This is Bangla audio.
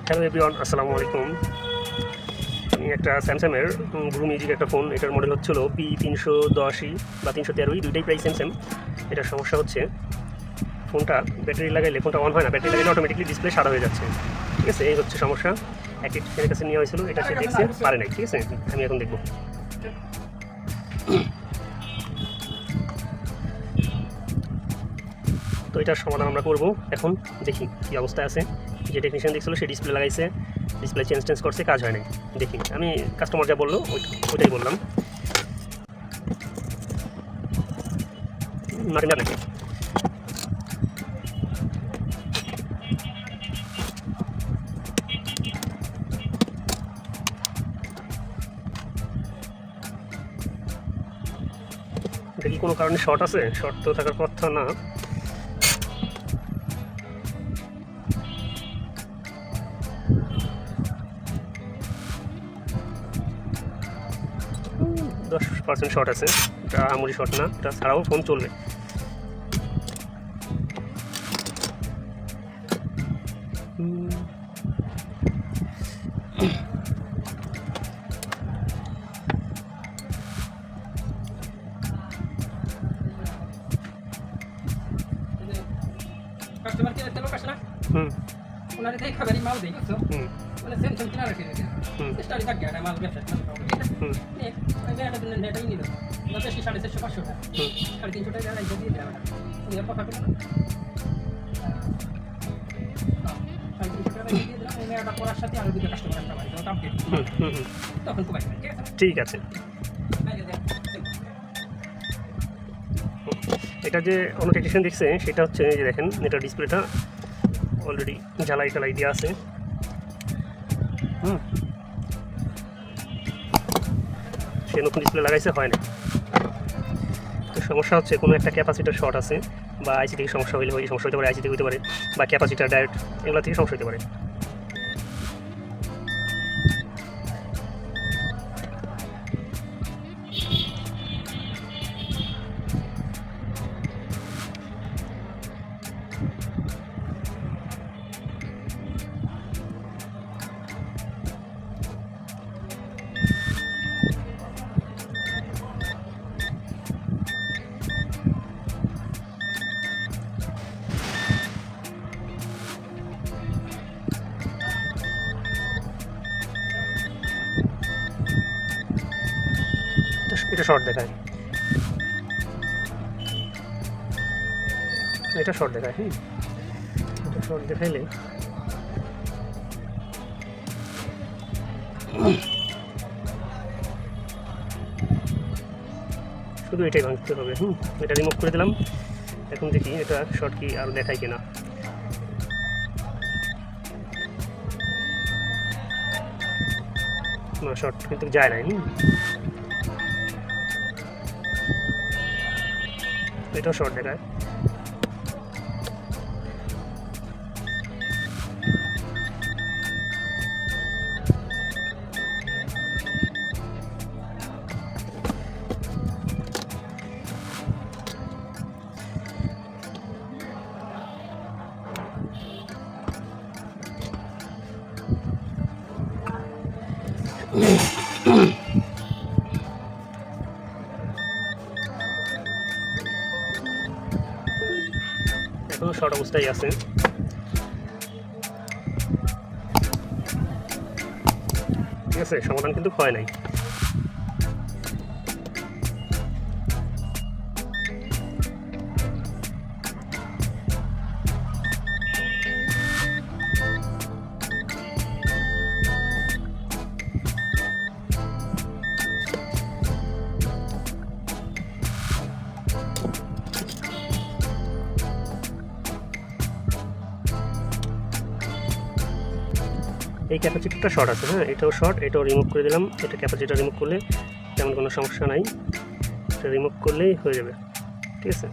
হ্যালো এভরিওয়ান, আসসালামু আলাইকুম। আমি একটা স্যামসাংয়ের ব্লু মিউজিক একটা ফোন, এটার মডেল হচ্ছিল b310e বা 313e, দুইটাই প্রায় সেম। এটার সমস্যা হচ্ছে ফোনটা ব্যাটারি লাগাইলে ফোনটা অন হয় না, ব্যাটারি লাগাইলে অটোমেটিকলি ডিসপ্লে সাদা হয়ে যাচ্ছে। ঠিক আছে, এই হচ্ছে সমস্যা। একটি এর কাছে নেওয়া হয়েছিল, এটা সে দেখছে পারে নাই। ঠিক আছে, আমি এখন দেখব। তো এটার সমাধান আমরা করব। এখন দেখি কী অবস্থায় আছে। যে টেকনিশিয়ান দেখছিল সে ডিসপ্লে লাগাইছে, ডিসপ্লে চেঞ্জ করছে, কাজ হয় নাই। দেখি, আমি কাস্টমার যা বললো ওইটাই বললাম। নাকি এটা কি কোনো কারণে শর্ট আছে? শর্ট তো থাকার কথা না। %10 শর্ট আছে, এটা আমুরি শর্ট না, এটা ছাড়াও ফোন চলবে। কাস্টমার কেয়ার তে লোক আসে না, ওনারে দেই খাবারই মাল দেই, বুঝছো? মানে সেম কিনা রাখে রেখে স্টাডি কাট গেটা মাল ব্যবসা নে আমি একটা দিন নেটাই নিল না, বেশি 450-500 টাকা 350 টাকা রাইতে দিয়ে দেয়। উনি কথা বলে না, 350 টাকা দিয়ে দিলাম। আমি এটা করার সাথে আরো দুটো কাস্টমার একটা বাড়ি ওটা আপডেট তখন তো পাইবেন। ঠিক আছে, এটা যে অন্য টেকনিশিয়ান দেখছে সেটা হচ্ছে যে দেখেন, এটা ডিসপ্লেটা অলরেডি জ্বালাই টালাই দেওয়া আছে। সে নতুন ডিসপ্লে লাগাইছে, হয় না। তো সমস্যা হচ্ছে কোনো একটা ক্যাপাসিটার শর্ট আছে, বা আইসি থেকে সমস্যা হইলে ওই সমস্যা হতে পারে, আইসি থেকে হতে পারে, বা ক্যাপাসিটার ডাইরেক্ট এগুলো থেকে সমস্যা হতে পারে। এটা শর্ট দেখায়, এটা শর্ট দেখায়। এটা শর্ট দেখাইলে শুধু এটাই ভাঙতে হবে। এটা রিমুভ করে দিলাম। এখন দেখি এটা শর্ট কি আর দেখায় কিনা। না, শর্ট কিন্তু যায় নাই। এটাও শর্ট দেখায়। এখনো শর্ট অবস্থায় আছে। ঠিক আছে, সমাধান কিন্তু হয় নাই। এই ক্যাপাসিটারটা শর্ট আছে, এটাও শর্ট, এটাও রিমুভ করে দিলাম। এটা ক্যাপাসিটার রিমুভ করলে তেমন কোনো সমস্যা নাই, এটা রিমুভ করলেই হয়ে যাবে। ঠিক আছে।